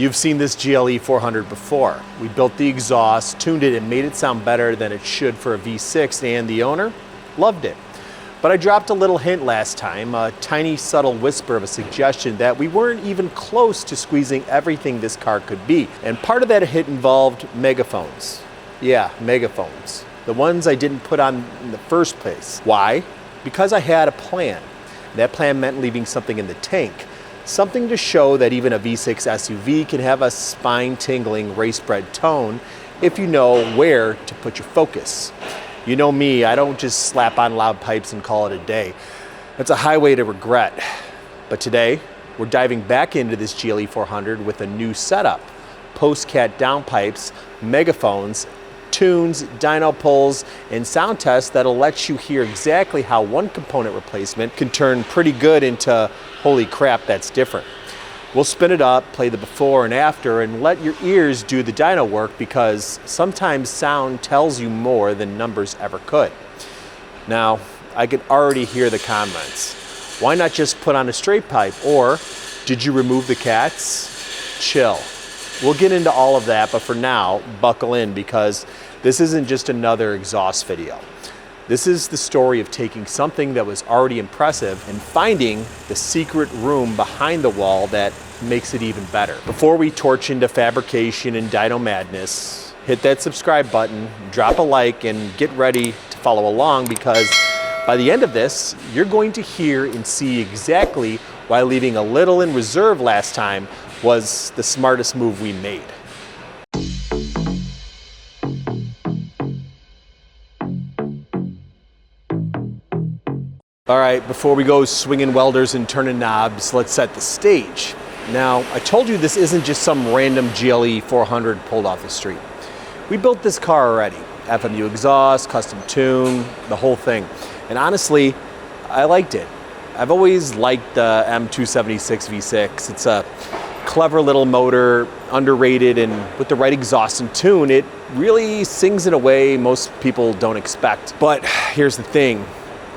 You've seen this GLE 400 before. We built the exhaust, tuned it, and made it sound better than it should for a V6, and the owner loved it. But I dropped a little hint last time, a tiny subtle whisper of a suggestion that we weren't even close to squeezing everything this car could be. And part of that hint involved megaphones. Yeah, megaphones. The ones I didn't put on in the first place. Why? Because I had a plan. That plan meant leaving something in the tank. Something to show that even a V6 SUV can have a spine-tingling, race-bred tone if you know where to put your focus. You know me, I don't just slap on loud pipes and call it a day. That's a highway to regret. But today, we're diving back into this GLE 400 with a new setup. Post-cat downpipes, megaphones, tunes, dyno pulls, and sound tests that'll let you hear exactly how one component replacement can turn pretty good into holy crap, that's different. We'll spin it up, play the before and after, and let your ears do the dyno work, because sometimes sound tells you more than numbers ever could. Now, I can already hear the comments. Why not just put on a straight pipe? Or, did you remove the cats? Chill. We'll get into all of that, but for now, buckle in, because this isn't just another exhaust video. This is the story of taking something that was already impressive and finding the secret room behind the wall that makes it even better. Before we torch into fabrication and dyno madness, hit that subscribe button, drop a like, and get ready to follow along, because by the end of this, you're going to hear and see exactly why leaving a little in reserve last time was the smartest move we made. All right, before we go swinging welders and turning knobs, let's set the stage. Now, I told you this isn't just some random GLE 400 pulled off the street. We built this car already. FMU exhaust, custom tune, the whole thing. And honestly, I liked it. I've always liked the M276 V6. It's a clever little motor, underrated, and with the right exhaust and tune, it really sings in a way most people don't expect. But here's the thing.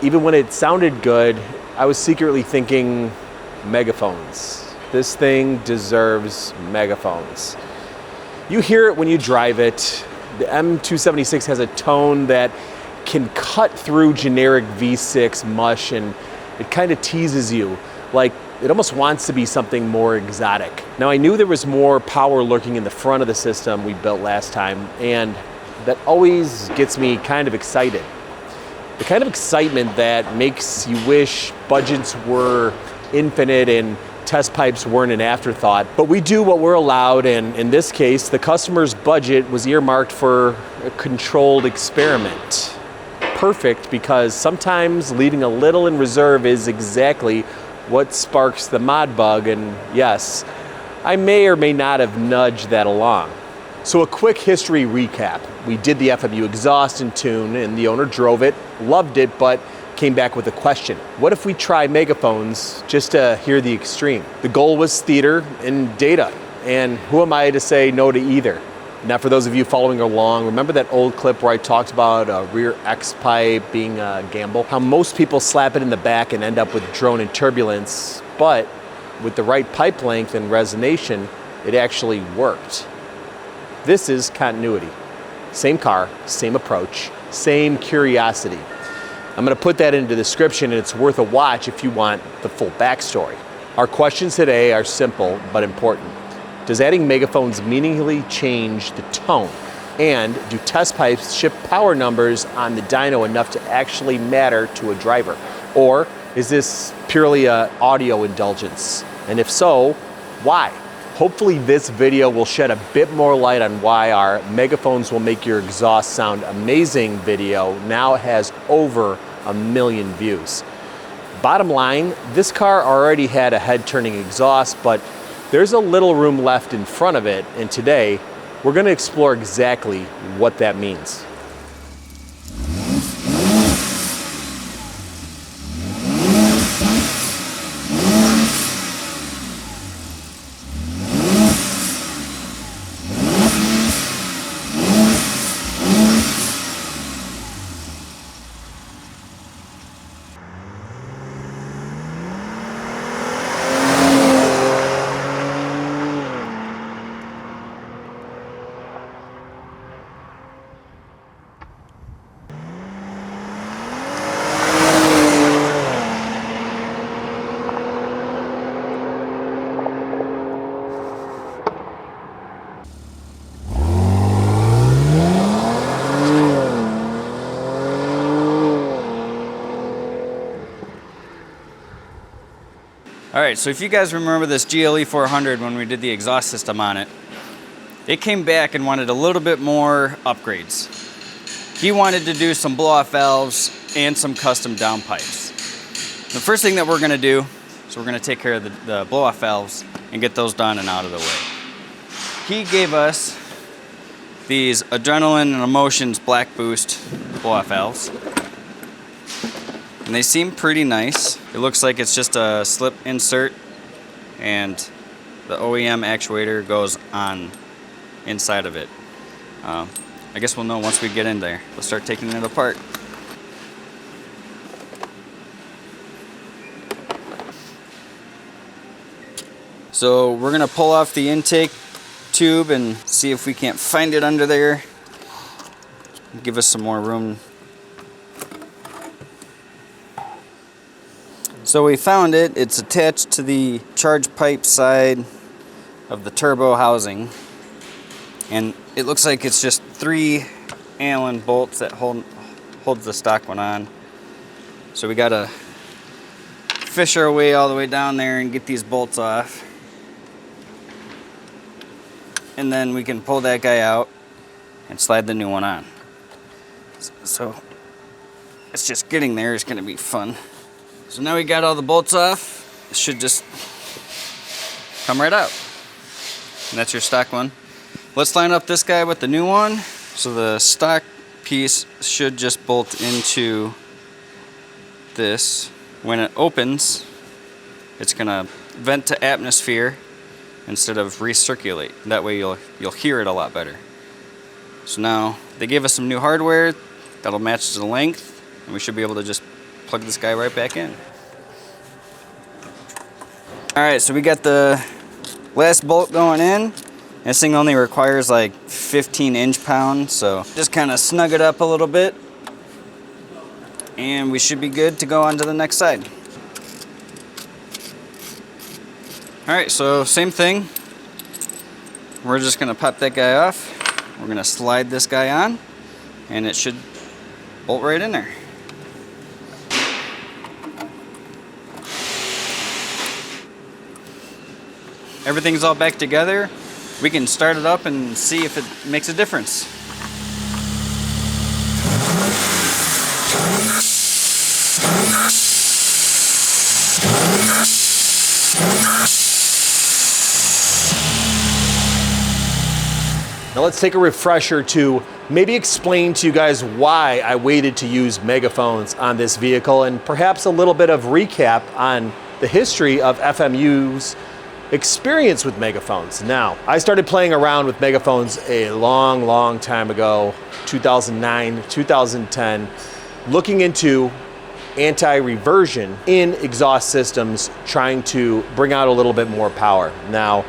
Even when it sounded good, I was secretly thinking megaphones. This thing deserves megaphones. You hear it when you drive it. The M276 has a tone that can cut through generic V6 mush, and it kind of teases you. Like, it almost wants to be something more exotic. Now, I knew there was more power lurking in the front of the system we built last time, and that always gets me kind of excited. The kind of excitement that makes you wish budgets were infinite and test pipes weren't an afterthought. But we do what we're allowed, and in this case, the customer's budget was earmarked for a controlled experiment. Perfect, because sometimes leaving a little in reserve is exactly what sparks the mod bug, and yes, I may or may not have nudged that along. So a quick history recap. We did the FMU exhaust and tune, and the owner drove it, loved it, but came back with a question. What if we try megaphones just to hear the extreme? The goal was theater and data, and who am I to say no to either? Now, for those of you following along, remember that old clip where I talked about a rear X pipe being a gamble? How most people slap it in the back and end up with drone and turbulence, but with the right pipe length and resonation, it actually worked. This is continuity. Same car, same approach, same curiosity. I'm gonna put that into the description, and it's worth a watch if you want the full backstory. Our questions today are simple but important. Does adding megaphones meaningfully change the tone? And do test pipes shift power numbers on the dyno enough to actually matter to a driver? Or is this purely an audio indulgence? And if so, why? Hopefully this video will shed a bit more light on why our megaphones will make your exhaust sound amazing video now has over 1 million views. Bottom line, this car already had a head-turning exhaust, but there's a little room left in front of it, and today we're going to explore exactly what that means. Alright, so if you guys remember this GLE 400 when we did the exhaust system on it, they came back and wanted a little bit more upgrades. He wanted to do some blow-off valves and some custom downpipes. The first thing that we're going to do is we're going to take care of the blow-off valves and get those done and out of the way. He gave us these Adrenaline and Emotions Black Boost blow-off valves. And they seem pretty nice. It looks like it's just a slip insert and the OEM actuator goes on inside of it. I guess we'll know once we get in there. We'll start taking it apart. So we're gonna pull off the intake tube and see if we can't find it under there. Give us some more room. So we found it. It's attached to the charge pipe side of the turbo housing. And it looks like it's just 3 Allen bolts that holds the stock one on. So we gotta fish our way all the way down there and get these bolts off. And then we can pull that guy out and slide the new one on. So it's just getting there is gonna be fun. So now we got all the bolts off. It should just come right out. And that's your stock one. Let's line up this guy with the new one. So the stock piece should just bolt into this. When it opens, it's gonna vent to atmosphere instead of recirculate. That way you'll hear it a lot better. So now they gave us some new hardware that'll match the length, and we should be able to just plug this guy right back in. Alright, so we got the last bolt going in. This thing only requires like 15 inch-pounds, so just kind of snug it up a little bit and we should be good to go on to the next side. Alright, so same thing. We're just going to pop that guy off. We're going to slide this guy on and it should bolt right in there. Everything's all back together. We can start it up and see if it makes a difference. Now let's take a refresher to maybe explain to you guys why I waited to use Megaphones on this vehicle, and perhaps a little bit of recap on the history of FMU's experience with Megaphones. Now, I started playing around with Megaphones a long time ago, 2009, 2010, looking into anti-reversion in exhaust systems, trying to bring out a little bit more power. Now,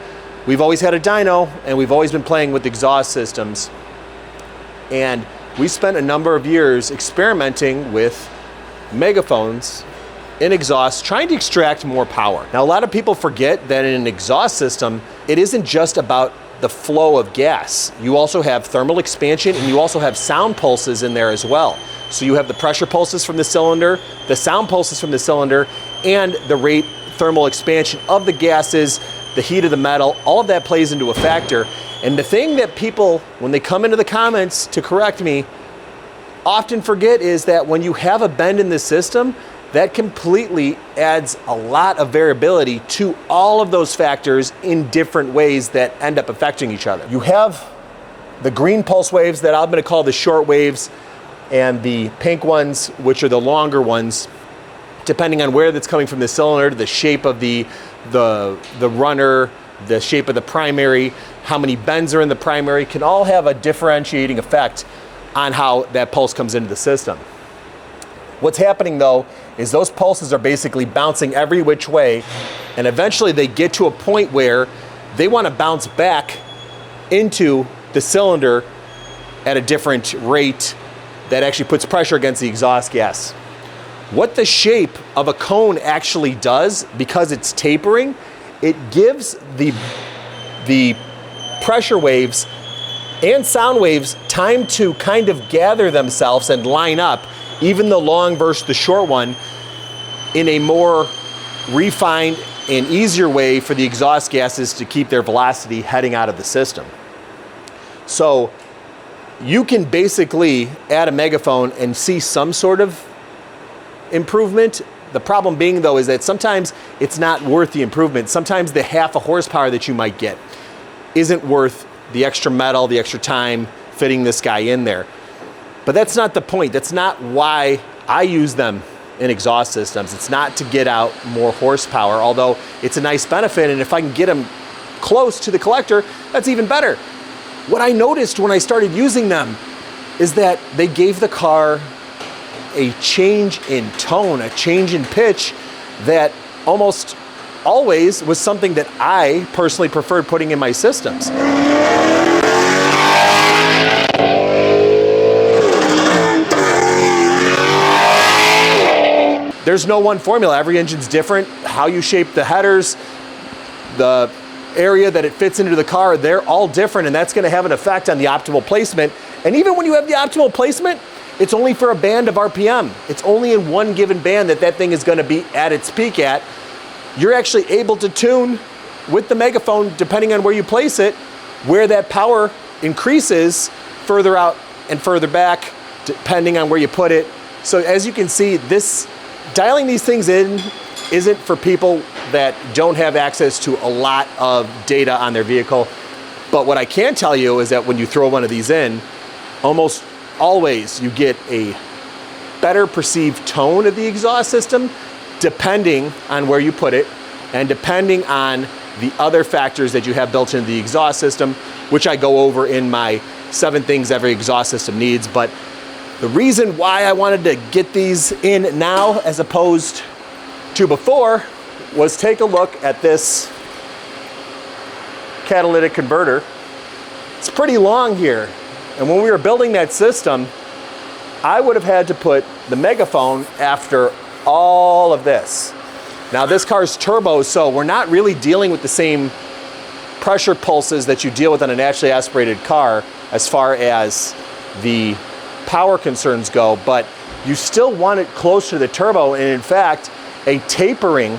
we've always had a dyno and we've always been playing with exhaust systems, and we spent a number of years experimenting with Megaphones in exhaust, trying to extract more power. Now, a lot of people forget that in an exhaust system, it isn't just about the flow of gas. You also have thermal expansion and you also have sound pulses in there as well. So you have the pressure pulses from the cylinder, the sound pulses from the cylinder, and the rate thermal expansion of the gases, the heat of the metal, all of that plays into a factor. And the thing that people, when they come into the comments to correct me, often forget is that when you have a bend in the system, that completely adds a lot of variability to all of those factors in different ways that end up affecting each other. You have the green pulse waves that I'm going to call the short waves, and the pink ones, which are the longer ones, depending on where that's coming from the cylinder, the shape of the runner, the shape of the primary, how many bends are in the primary, can all have a differentiating effect on how that pulse comes into the system. What's happening though is those pulses are basically bouncing every which way, and eventually they get to a point where they want to bounce back into the cylinder at a different rate that actually puts pressure against the exhaust gas. What the shape of a cone actually does, because it's tapering, it gives the pressure waves and sound waves time to kind of gather themselves and line up, even the long versus the short one, in a more refined an easier way for the exhaust gases to keep their velocity heading out of the system. So you can basically add a megaphone and see some sort of improvement. The problem being though is that sometimes it's not worth the improvement. Sometimes the half a horsepower that you might get isn't worth the extra metal, the extra time fitting this guy in there. But that's not the point. That's not why I use them in exhaust systems. It's not to get out more horsepower, although it's a nice benefit, and if I can get them close to the collector, that's even better. What I noticed when I started using them is that they gave the car a change in tone, a change in pitch that almost always was something that I personally preferred putting in my systems. There's no one formula. Every engine's different. How you shape the headers, the area that it fits into the car, they're all different, and that's going to have an effect on the optimal placement. And even when you have the optimal placement, it's only for a band of RPM. It's only in one given band that that thing is going to be at its peak at. You're actually able to tune with the megaphone, depending on where you place it, where that power increases further out and further back, depending on where you put it. So as you can see, dialing these things in isn't for people that don't have access to a lot of data on their vehicle. But what I can tell you is that when you throw one of these in, almost always you get a better perceived tone of the exhaust system, depending on where you put it and depending on the other factors that you have built into the exhaust system, which I go over in my 7 things every exhaust system needs. But the reason why I wanted to get these in now as opposed to before was take a look at this catalytic converter. It's pretty long here. And when we were building that system, I would have had to put the megaphone after all of this. Now this car's turbo, so we're not really dealing with the same pressure pulses that you deal with on a naturally aspirated car as far as the power concerns go, but you still want it close to the turbo, and in fact, a tapering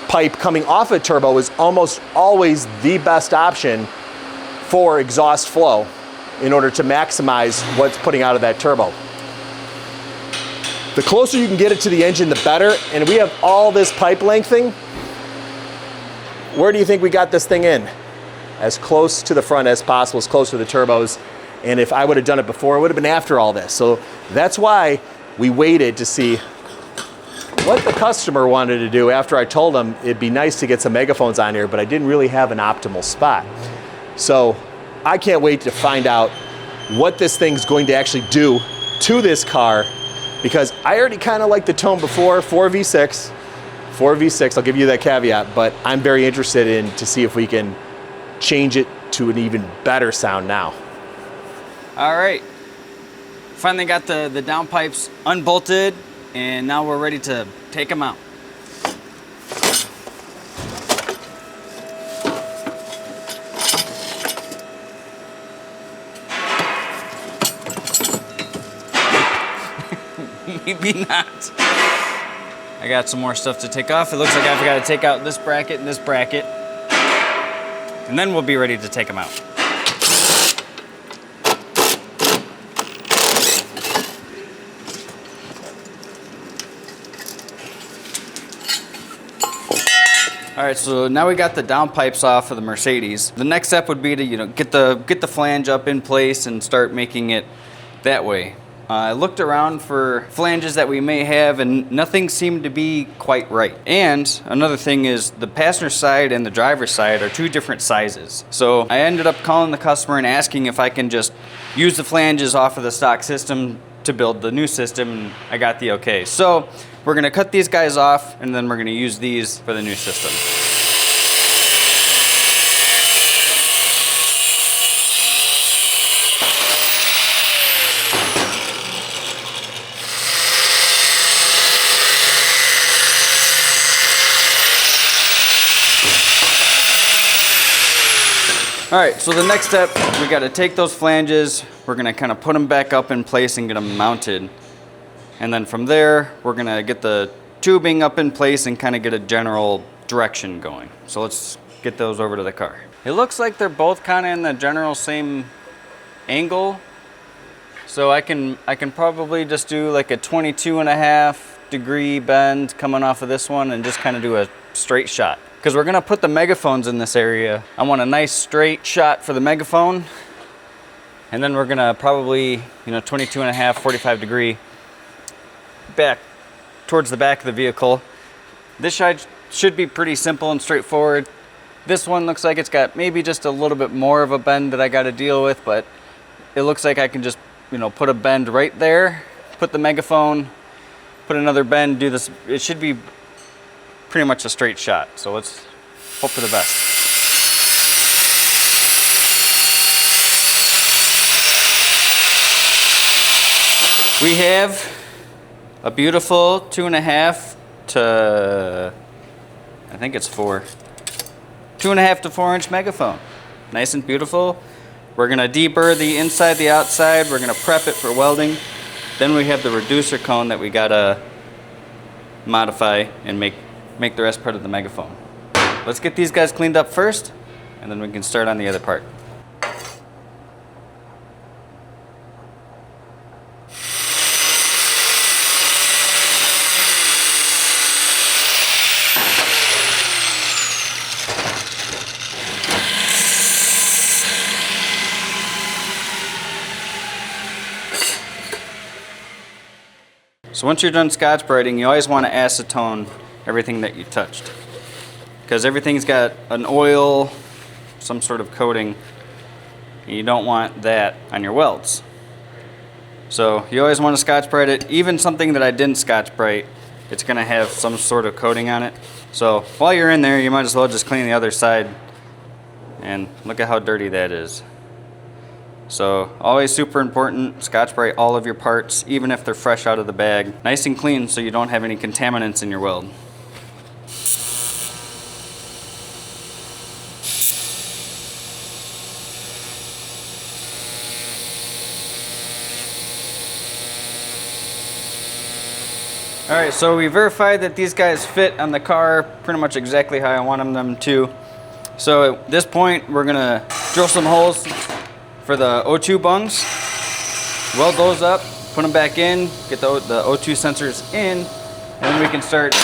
pipe coming off a turbo is almost always the best option for exhaust flow in order to maximize what's putting out of that turbo. The closer you can get it to the engine, the better, and we have all this pipe lengthening. Where do you think we got this thing in? As close to the front as possible, as close to the turbos. And if I would have done it before, it would have been after all this. So that's why we waited to see what the customer wanted to do after I told them it'd be nice to get some megaphones on here, but I didn't really have an optimal spot. So I can't wait to find out what this thing's going to actually do to this car, because I already kind of like the tone before, 4V6, I'll give you that caveat, but I'm very interested in to see if we can change it to an even better sound now. All right, finally got the downpipes unbolted, and now we're ready to take them out. Maybe not. I got some more stuff to take off. It looks like I've got to take out this bracket and this bracket, and then we'll be ready to take them out. All right, so now we got the downpipes off of the Mercedes. The next step would be to get the flange up in place and start making it that way. I looked around for flanges that we may have, and nothing seemed to be quite right. And another thing is the passenger side and the driver's side are 2 different sizes. So I ended up calling the customer and asking if I can just use the flanges off of the stock system to build the new system, and I got the okay. So we're gonna cut these guys off, and then we're gonna use these for the new system. All right, so the next step, we got to take those flanges, we're going to kind of put them back up in place and get them mounted. And then from there, we're going to get the tubing up in place and kind of get a general direction going. So let's get those over to the car. It looks like they're both kind of in the general same angle. So I can probably just do like a 22.5-degree bend coming off of this one and just kind of do a straight shot. Because we're gonna put the megaphones in this area. I want a nice straight shot for the megaphone. And then we're gonna probably, 22.5, 45-degree back towards the back of the vehicle. This side should be pretty simple and straightforward. This one looks like it's got maybe just a little bit more of a bend that I gotta deal with, but it looks like I can just, put a bend right there, put the megaphone, put another bend, do this. It should be pretty much a straight shot. So let's hope for the best. We have a beautiful 2.5 to, I think it's 4. 2.5 to 4 inch megaphone. Nice and beautiful. We're gonna deburr the inside, the outside. We're gonna prep it for welding. Then we have the reducer cone that we gotta modify and make the rest part of the megaphone. Let's get these guys cleaned up first, and then we can start on the other part. So once you're done Scotch Brighting, you always want to acetone everything that you touched, because everything's got an oil, some sort of coating, and you don't want that on your welds. So you always want to Scotch Brite it. Even something that I didn't Scotch Brite, it's going to have some sort of coating on it. So while you're in there, you might as well just clean the other side, and look at how dirty that is. So always super important, Scotch Brite all of your parts, even if they're fresh out of the bag. Nice and clean so you don't have any contaminants in your weld. Alright, so we verified that these guys fit on the car pretty much exactly how I want them to. So at this point, we're gonna drill some holes for the O2 bungs, weld those up, put them back in, get the O2 sensors in, and then we can start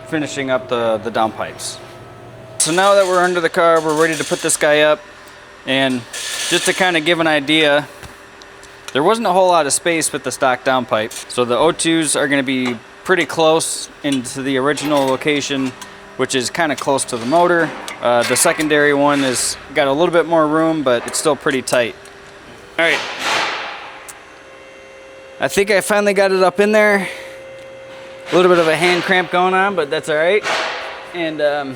finishing up the downpipes. So now that we're under the car, we're ready to put this guy up. And just to kind of give an idea, there wasn't a whole lot of space with the stock downpipe. So the O2s are gonna be pretty close into the original location, which is kind of close to the motor. The secondary one is got a little bit more room, but it's still pretty tight. All right, I think I finally got it up in there. A little bit of a hand cramp going on, but that's all right. And we're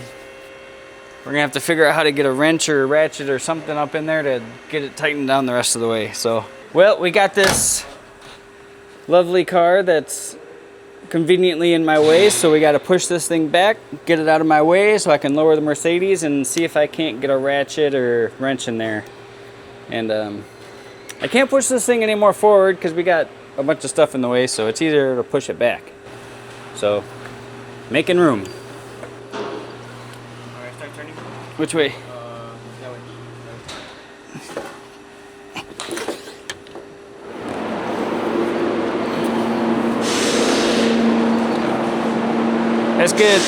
gonna have to figure out how to get a wrench or a ratchet or something up in there to get it tightened down the rest of the way. So, well, we got this lovely car that's conveniently in my way, so we got to push this thing back, get it out of my way so I can lower the Mercedes and see if I can't get a ratchet or wrench in there. And I can't push this thing any more forward because we got a bunch of stuff in the way, so it's easier to push it back. So, making room. Alright, start turning. Which way? That way. That's good.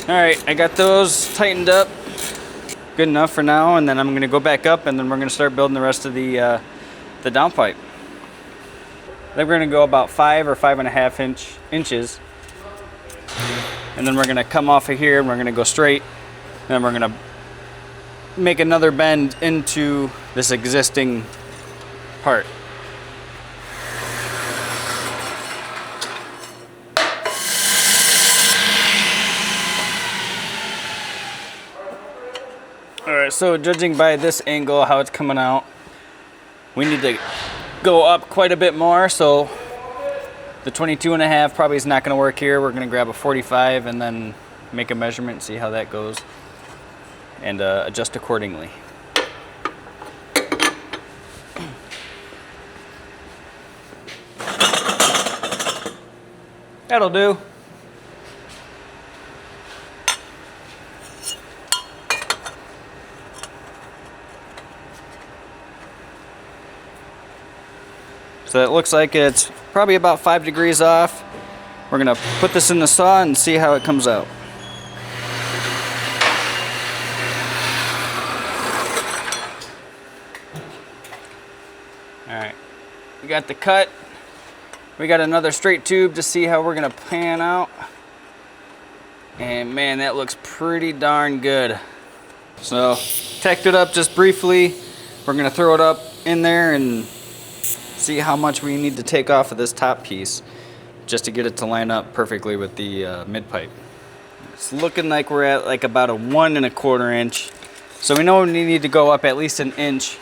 All right, I got those tightened up. Good enough for now, and then I'm gonna go back up and then we're gonna start building the rest of the downpipe. Then we're gonna go about 5 or 5.5 inches. And then we're gonna come off of here and we're gonna go straight. And then we're gonna make another bend into this existing part. All right, so judging by this angle, how it's coming out, we need to go up quite a bit more. So the 22.5 probably is not gonna work here. We're gonna grab a 45 and then make a measurement, see how that goes, and adjust accordingly. That'll do. So it looks like it's probably about 5 degrees off. We're gonna put this in the saw and see how it comes out. All right, we got the cut. We got another straight tube to see how we're gonna pan out. And man, that looks pretty darn good. So, tacked it up just briefly. We're gonna throw it up in there and see how much we need to take off of this top piece just to get it to line up perfectly with the mid-pipe. It's looking like we're at like about a 1 1/4 inch. So we know we need to go up at least an inch.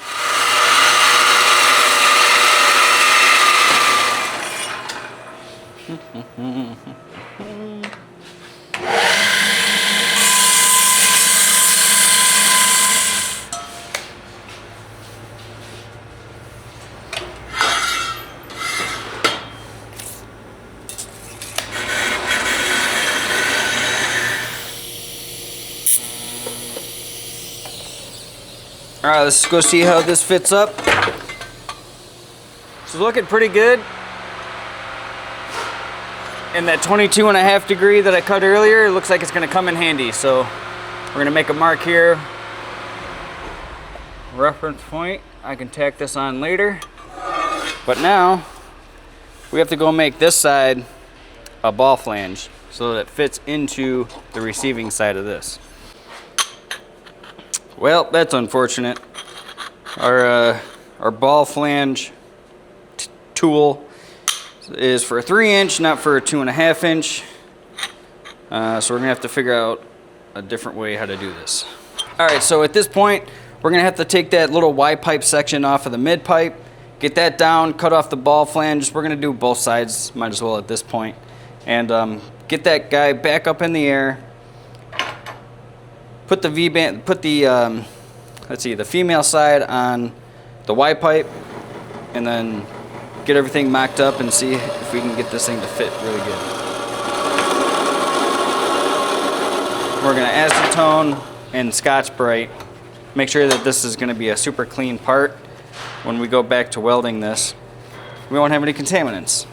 All right, let's go see how this fits up. It's looking pretty good. And that 22.5 degree that I cut earlier, it looks like it's gonna come in handy. So we're gonna make a mark here. Reference point, I can tack this on later. But now, we have to go make this side a ball flange so that it fits into the receiving side of this. Well, that's unfortunate. Our ball flange tool is for a 3 inch, not for a 2.5 inch. So we're gonna have to figure out a different way how to do this. All right, so at this point, we're gonna have to take that little Y pipe section off of the mid pipe, get that down, cut off the ball flange. We're gonna do both sides, might as well at this point. And get that guy back up in the air. Put the V-band, put the, let's see, the female side on the Y pipe, and then get everything mocked up and see if we can get this thing to fit really good. We're gonna acetone and Scotch Brite. Make sure that this is gonna be a super clean part. When we go back to welding this, we won't have any contaminants.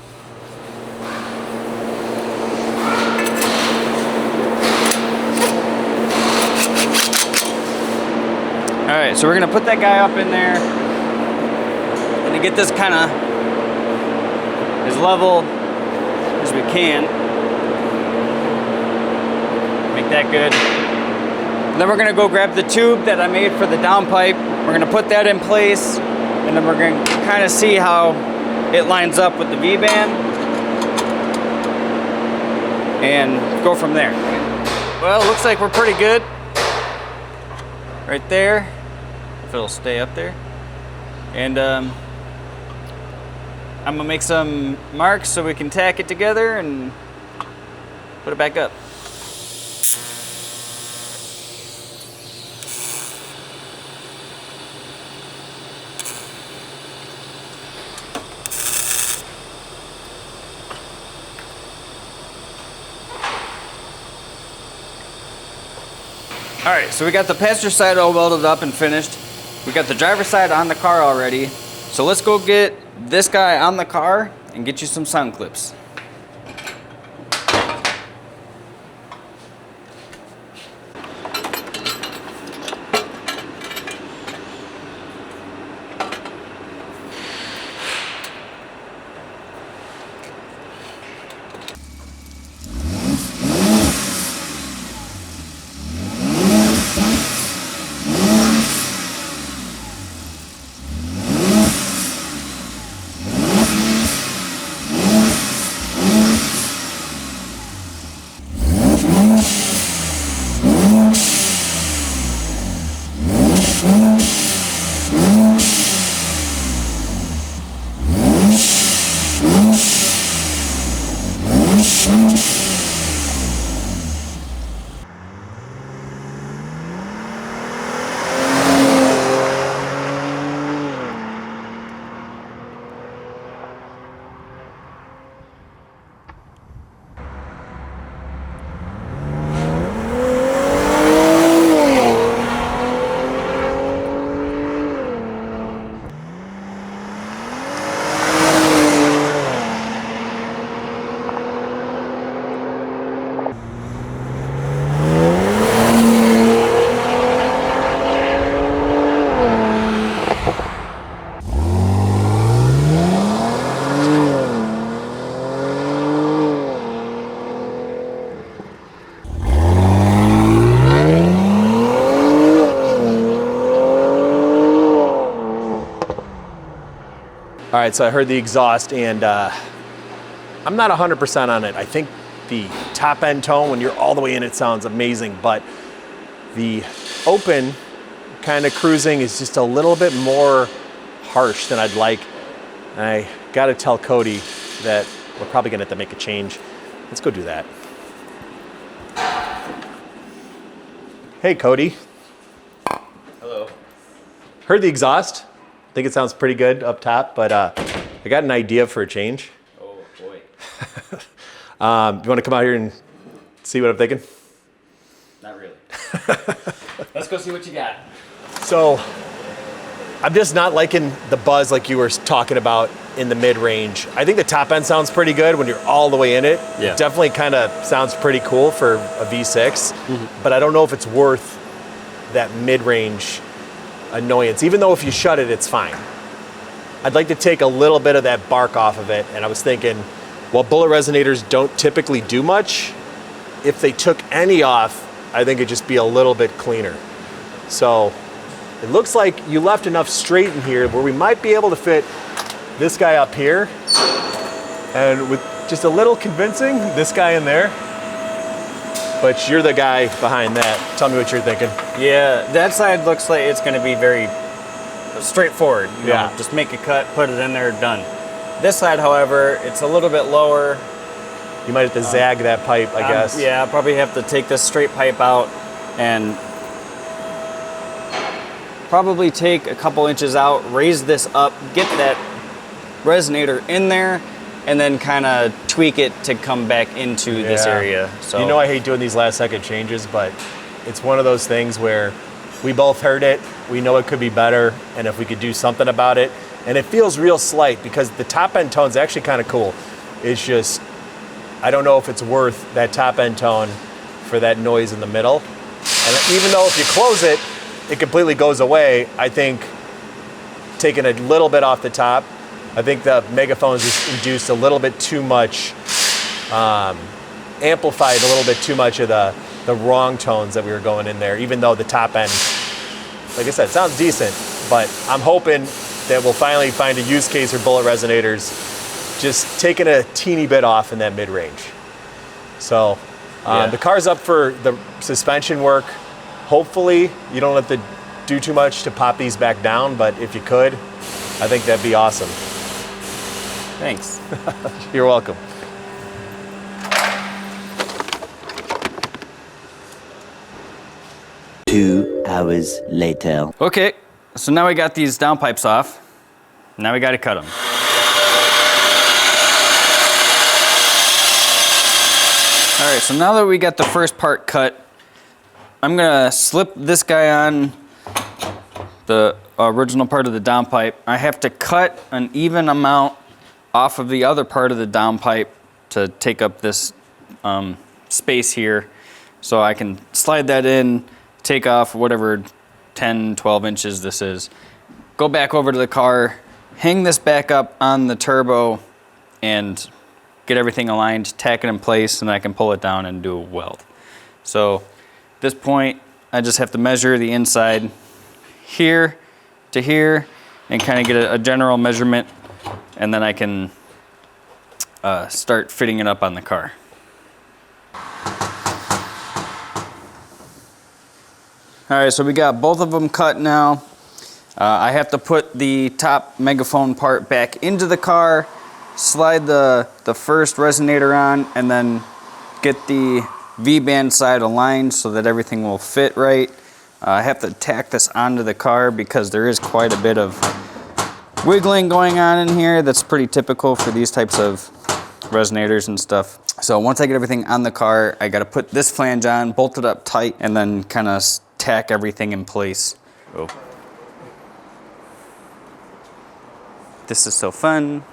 All right, so we're gonna put that guy up in there and to get this kind of as level as we can. Make that good. And then we're gonna go grab the tube that I made for the downpipe. We're gonna put that in place, and then we're gonna kind of see how it lines up with the V-band and go from there. Well, it looks like we're pretty good. Right there, if it'll stay up there. And I'm gonna make some marks so we can tack it together and put it back up. All right, so we got the passenger side all welded up and finished. We got the driver's side on the car already. So let's go get this guy on the car and get you some sound clips. All right, so I heard the exhaust, and I'm not 100% on it. I think the top end tone, when you're all the way in, it sounds amazing, but the open kind of cruising is just a little bit more harsh than I'd like. I gotta tell Cody that we're probably gonna have to make a change. Let's go do that. Hey, Cody. Hello. Heard the exhaust. I think it sounds pretty good up top, but I got an idea for a change. Oh boy. You wanna come out here and see what I'm thinking? Not really. Let's go see what you got. So, I'm just not liking the buzz like you were talking about in the mid-range. I think the top end sounds pretty good when you're all the way in it. Yeah. It definitely kind of sounds pretty cool for a V6, but I don't know if it's worth that mid-range annoyance. Even though if you shut it, it's fine. I'd like to take a little bit of that bark off of it, and I was thinking, while bullet resonators don't typically do much, if they took any off, I think it'd just be a little bit cleaner. So, it looks like you left enough straight in here where we might be able to fit this guy up here, and with just a little convincing, this guy in there. But you're the guy behind that. Tell me what you're thinking. Yeah, that side looks like it's going to be very straightforward. You know, just make a cut, put it in there, done. This side, however, it's a little bit lower. You might have to zag that pipe, I guess. Yeah, I'll probably have to take this straight pipe out and probably take a couple inches out, raise this up, get that resonator in there, and then kind of tweak it to come back into this area. So you know I hate doing these last second changes, but it's one of those things where we both heard it, we know it could be better, and if we could do something about it, and it feels real slight because the top end tone's actually kind of cool. It's just, I don't know if it's worth that top end tone for that noise in the middle. And even though if you close it, it completely goes away, I think taking a little bit off the top, I think the Megaphones just induced a little bit too much, amplified a little bit too much of the wrong tones that we were going in there, even though the top end, like I said, sounds decent, but I'm hoping that we'll finally find a use case for bullet resonators, just taking a teeny bit off in that mid-range. So the car's up for the suspension work. Hopefully you don't have to do too much to pop these back down, but if you could, I think that'd be awesome. thanks. You're welcome. Two hours later. Okay, so now we got these downpipes off. Now we got to cut them. All right, so now that we got the first part cut, I'm gonna slip this guy on the original part of the downpipe. I have to cut an even amount off of the other part of the downpipe to take up this space here. So I can slide that in, take off whatever 10, 12 inches this is, go back over to the car, hang this back up on the turbo, and get everything aligned, tack it in place, and I can pull it down and do a weld. So at this point, I just have to measure the inside here to here and kind of get a general measurement, and then I can start fitting it up on the car. All right, so we got both of them cut now. I have to put the top megaphone part back into the car, slide the first resonator on, and then get the V-band side aligned so that everything will fit right. I have to tack this onto the car because there is quite a bit of wiggling going on in here that's pretty typical for these types of resonators and stuff. So once I get everything on the car, I got to put this flange on, bolt it up tight, and then kind of tack everything in place. Oh. This is so fun.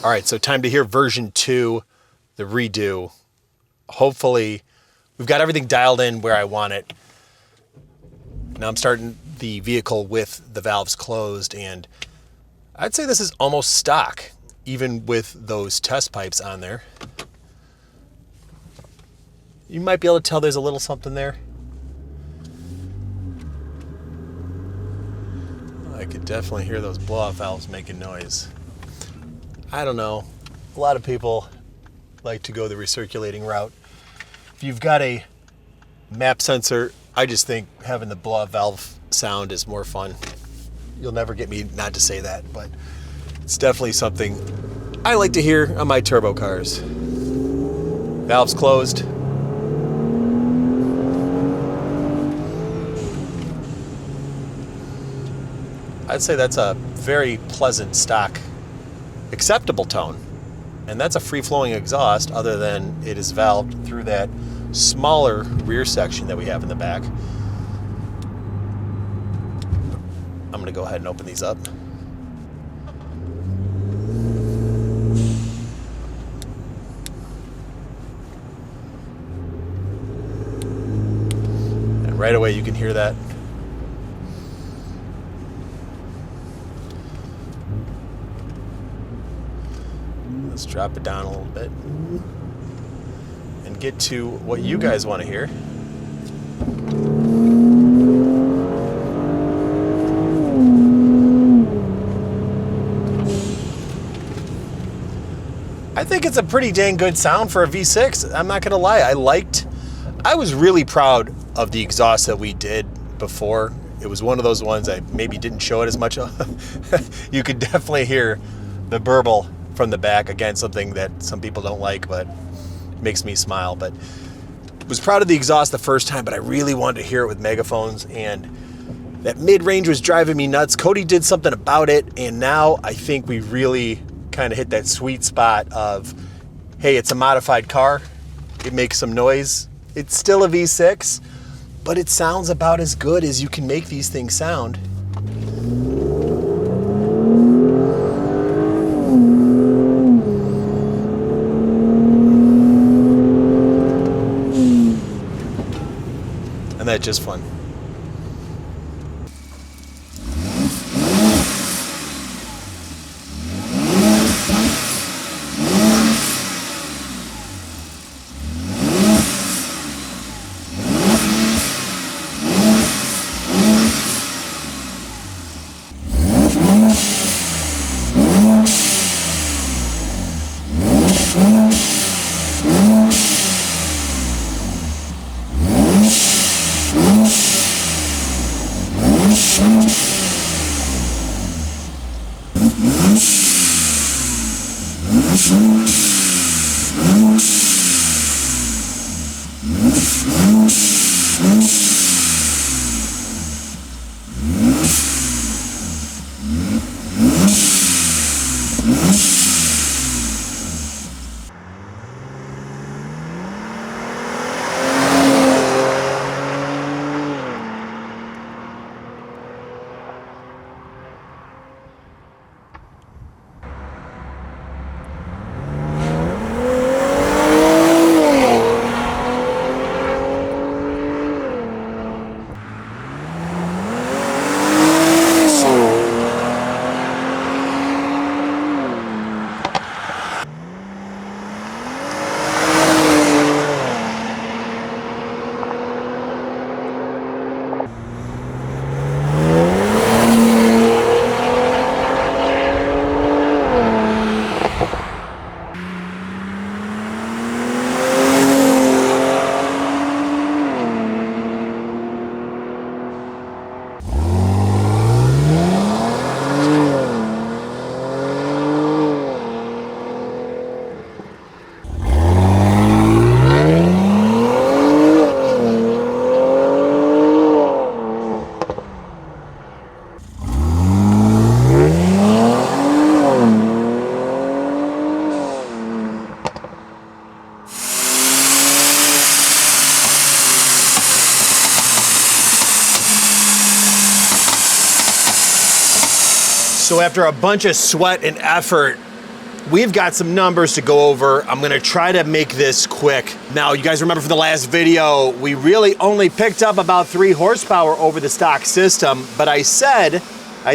All right, so time to hear version 2, the redo. Hopefully, we've got everything dialed in where I want it. Now I'm starting the vehicle with the valves closed, and I'd say this is almost stock, even with those test pipes on there. You might be able to tell there's a little something there. I could definitely hear those blow-off valves making noise. I don't know. A lot of people like to go the recirculating route. If you've got a map sensor, I just think having the blow-off valve sound is more fun. You'll never get me not to say that, but it's definitely something I like to hear on my turbo cars. Valves closed. I'd say that's a very pleasant stock, acceptable tone. And that's a free-flowing exhaust, other than it is valved through that smaller rear section that we have in the back. I'm gonna go ahead and open these up. And right away you can hear that. Let's drop it down a little bit and get to what you guys want to hear. I think it's a pretty dang good sound for a V6. I'm not gonna lie, I was really proud of the exhaust that we did before. It was one of those ones I maybe didn't show it as much of. You could definitely hear the burble from the back. Again, something that some people don't like, but makes me smile. But was proud of the exhaust the first time, but I really wanted to hear it with Megaphones, and that mid-range was driving me nuts. Cody did something about it, and now I think we really kind of hit that sweet spot of, hey, it's a modified car. It makes some noise. It's still a V6, but it sounds about as good as you can make these things sound. And that's just fun. So after a bunch of sweat and effort we've got some numbers to go over. I'm gonna try to make this quick. Now, you guys remember from the last video, we really only picked up about 3 horsepower over the stock system, but I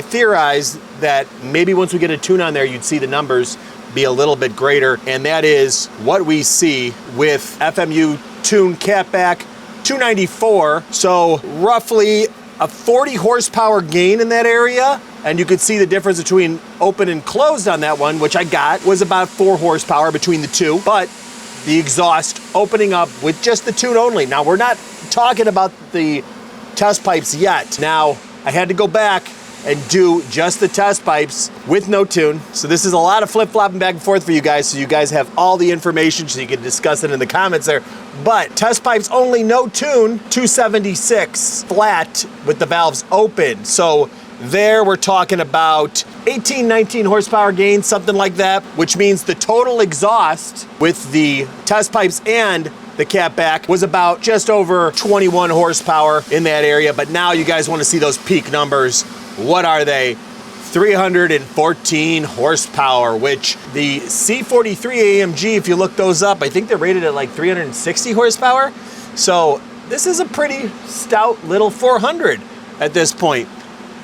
theorized that maybe once we get a tune on there, you'd see the numbers be a little bit greater, and that is what we see with FMU tune catback 294. So roughly a 40 horsepower gain in that area. And you could see the difference between open and closed on that one, which I got, was about 4 horsepower between the two. But the exhaust opening up with just the tune only. Now, we're not talking about the test pipes yet. Now, I had to go back and do just the test pipes with no tune. So this is a lot of flip-flopping back and forth for you guys, so you guys have all the information so you can discuss it in the comments there. But test pipes only, no tune, 276 flat with the valves open. So there we're talking about 18, 19 horsepower gain, something like that, which means the total exhaust with the test pipes and the catback was about just over 21 horsepower in that area. But now you guys want to see those peak numbers. What are they? 314 horsepower, which the C43 AMG, if you look those up, I think they're rated at like 360 horsepower. So this is a pretty stout little 400 at this point,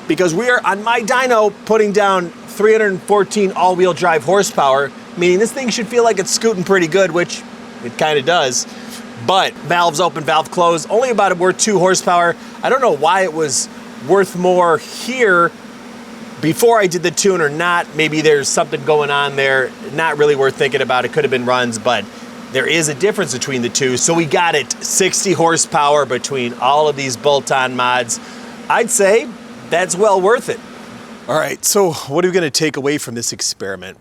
because we are on my dyno putting down 314 all-wheel drive horsepower, meaning this thing should feel like it's scooting pretty good, which it kind of does. But valves open, valve closed, only about worth 2 horsepower. I don't know why it was worth more here before I did the tune or not. Maybe there's something going on there, not really worth thinking about. It could have been runs, but there is a difference between the two. So we got it 60 horsepower between all of these bolt-on mods. I'd say that's well worth it. All right, so what are we gonna take away from this experiment?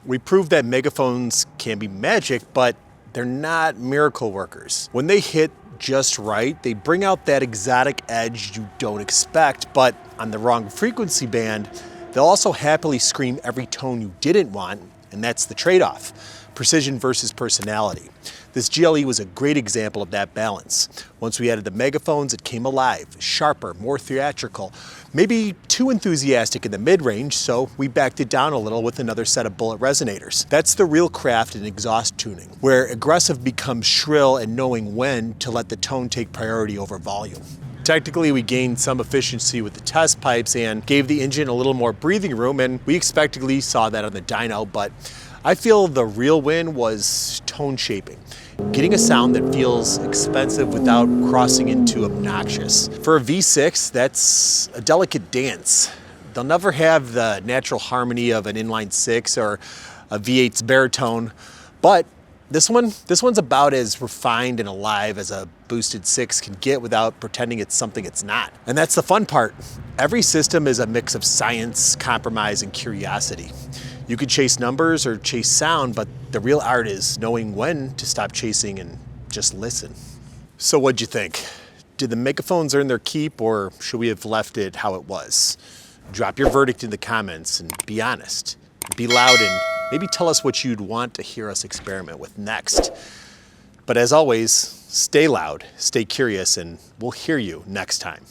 We proved that megaphones can be magic, but they're not miracle workers. When they hit just right, they bring out that exotic edge you don't expect, but on the wrong frequency band, they'll also happily scream every tone you didn't want, and that's the trade-off: precision versus personality. This GLE was a great example of that balance. Once we added the megaphones, it came alive, sharper, more theatrical, maybe too enthusiastic in the mid-range, so we backed it down a little with another set of bullet resonators. That's the real craft in exhaust tuning, where aggressive becomes shrill and knowing when to let the tone take priority over volume. Technically, we gained some efficiency with the test pipes and gave the engine a little more breathing room, and we expectedly saw that on the dyno, but I feel the real win was tone shaping. Getting a sound that feels expensive without crossing into obnoxious. For a V6, that's a delicate dance. They'll never have the natural harmony of an inline 6 or a V8's baritone, but this one's about as refined and alive as a boosted 6 can get without pretending it's something it's not. And that's the fun part. Every system is a mix of science, compromise, and curiosity. You could chase numbers or chase sound, but the real art is knowing when to stop chasing and just listen. So what'd you think? Did the megaphones earn their keep, or should we have left it how it was? Drop your verdict in the comments and be honest. Be loud and maybe tell us what you'd want to hear us experiment with next. But as always, stay loud, stay curious, and we'll hear you next time.